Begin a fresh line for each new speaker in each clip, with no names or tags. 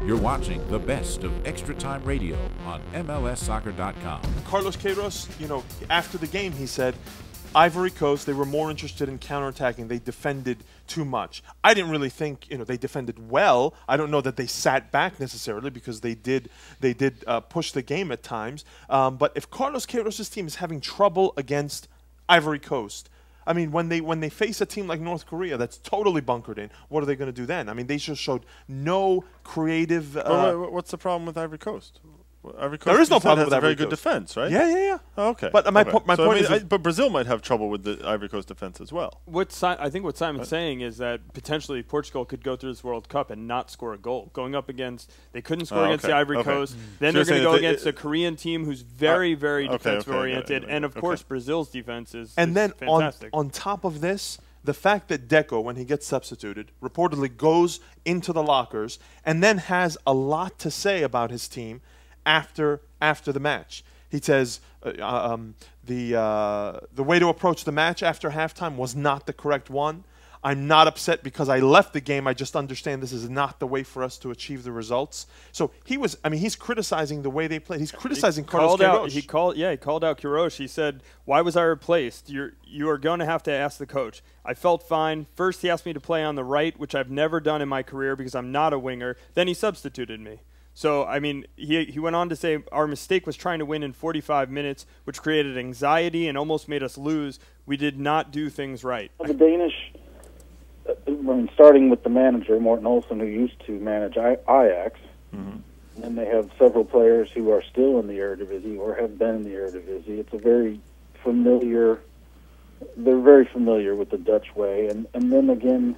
You're watching the best of Extra Time Radio on MLSsoccer.com.
Carlos Queiroz, after the game, he said, Ivory Coast, they were more interested in counterattacking. They defended too much. I didn't really think, they defended well. I don't know that they sat back necessarily because they did push the game at times. But if Carlos Queiroz's team is having trouble against Ivory Coast, I mean, when they face a team like North Korea that's totally bunkered in, what are they going to do then? I mean, they just showed no creative.
What's the problem with Ivory Coast? Ivory Coast,
there is no problem with
Ivory
Ivory
Coast. Very good defense, right?
Yeah.
Oh, okay.
But my point is,
but Brazil might have trouble with the Ivory Coast defense as well.
I think what Simon's saying is that potentially Portugal could go through this World Cup and not score a goal. Going up against, they couldn't score against the Ivory Coast. Then they're going to go against a Korean team who's very, very defensive oriented, and of course Brazil's defense is fantastic.
On top of this, the fact that Deco, when he gets substituted, reportedly goes into the lockers and then has a lot to say about his team after the match. He says the way to approach the match after halftime was not the correct one. I'm not upset because I left the game. I just understand this is not the way for us to achieve the results. So he's criticizing the way they played. He's criticizing Carlos Queiroz.
He called out Queiroz. He said, "Why was I replaced? You are going to have to ask the coach." I felt fine. First, he asked me to play on the right, which I've never done in my career because I'm not a winger. Then he substituted me. So, I mean, he went on to say our mistake was trying to win in 45 minutes, which created anxiety and almost made us lose. We did not do things right.
The Danish, starting with the manager, Morten Olsen, who used to manage Ajax, and they have several players who are still in the Eredivisie or have been in the Eredivisie. It's a very familiar, they're very familiar with the Dutch way. And then again,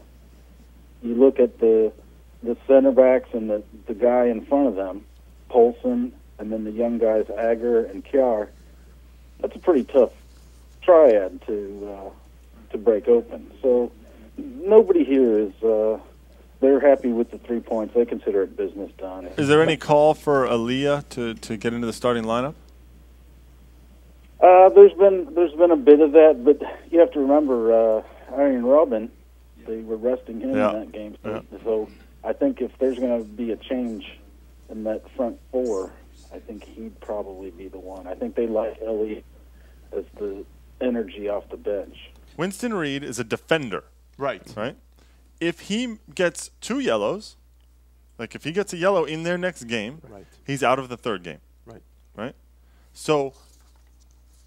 you look at the center backs and the guy in front of them, Poulsen, and then the young guys, Agger and Kjaer. That's a pretty tough triad to break open. So nobody here is they're happy with the 3 points. They consider it business done.
Is there any call for Aaliyah to get into the starting lineup?
There's been a bit of that, but you have to remember Arjen Robben. They were resting him in that game, so I think if there's going to be a change in that front four, I think he'd probably be the one. I think they like Elliott as the energy off the bench.
Winston Reid is a defender.
Right.
If he gets 2 yellows, like if he gets a yellow in their next game, he's out of the third game. Right? So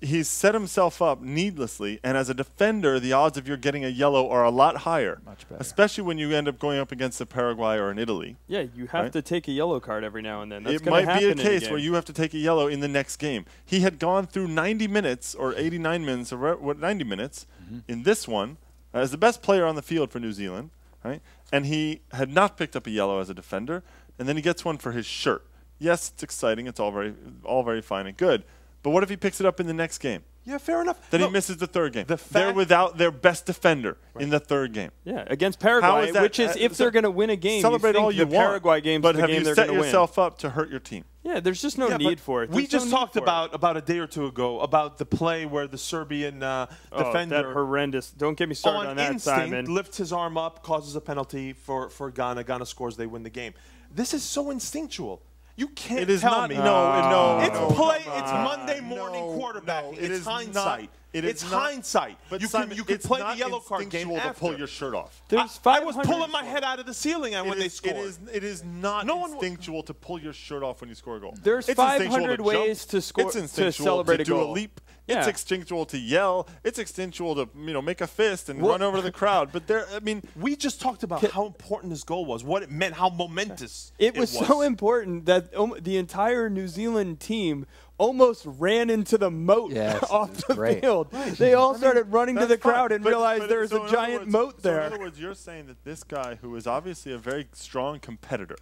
he's set himself up needlessly, and as a defender, the odds of you getting a yellow are a lot higher.
Much better.
Especially when you end up going up against a Paraguay or an Italy.
Yeah, you have to take a yellow card every now and then. That's
it might be a case where you have to take a yellow in the next game. He had gone through 90 minutes or 89 minutes or 90 minutes in this one as the best player on the field for New Zealand, right? And he had not picked up a yellow as a defender, and then he gets one for his shirt. Yes, it's exciting. It's all very fine and good. But what if he picks it up in the next game?
Yeah, fair enough.
Then he misses the third game. They're without their best defender in the third game.
Yeah, against Paraguay, which is if they're going to win a game,
celebrate all you
the Paraguay game's
but
the
have
game
you
they're
set
going to win.
yourself up to hurt your team?
Yeah, there's just no need for it.
We just talked about a day or two ago about the play where the Serbian defender,
that horrendous. Don't get me started on that, Simon.
Lifts his arm up, causes a penalty for Ghana. Ghana scores, they win the game. This is so instinctual. You can't tell me.
No.
It's Monday morning quarterbacking. It's hindsight. It's hindsight.
But
you can play the yellow card game after.
To pull your shirt off.
I was pulling my head out of the ceiling when they scored.
It is not instinctual to pull your shirt off when you score a goal.
There's 500 ways to score to celebrate a goal.
Do a leap. Yeah. It's instinctual to yell. It's instinctual to make a fist and run over to the crowd. But
we just talked about how important this goal was, what it meant, how momentous
it was. So important that the entire New Zealand team almost ran into the moat off the field. Right. They all started running to the crowd and realized there's a giant moat there.
So in other words, you're saying that this guy, who is obviously a very strong competitor,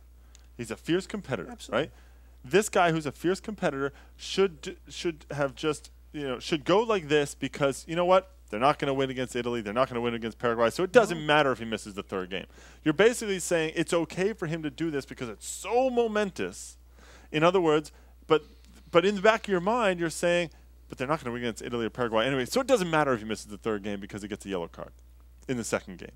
he's a fierce competitor, right? This guy who's a fierce competitor should have just should go like this because you know what? They're not going to win against Italy. They're not going to win against Paraguay. So it doesn't matter if he misses the third game. You're basically saying it's okay for him to do this because it's so momentous. In other words, but in the back of your mind, you're saying, but they're not going to win against Italy or Paraguay anyway. So it doesn't matter if he misses the third game because he gets a yellow card in the second game.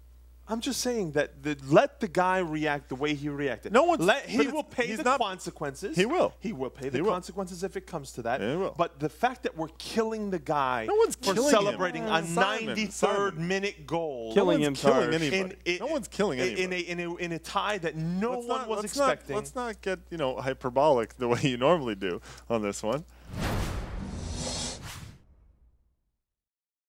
I'm just saying that let the guy react the way he reacted.
No one's.
He will pay the consequences.
He will.
He will pay the consequences if it comes to that.
Yeah, he will.
But the fact that we're killing the guy for
killing
celebrating
him.
a
Simon,
93rd minute goal,
Killing
no
him,
one's killing
Tarsh.
anybody. No one's killing anybody.
in a tie that no one was
let's
expecting.
Let's not get hyperbolic the way you normally do on this one.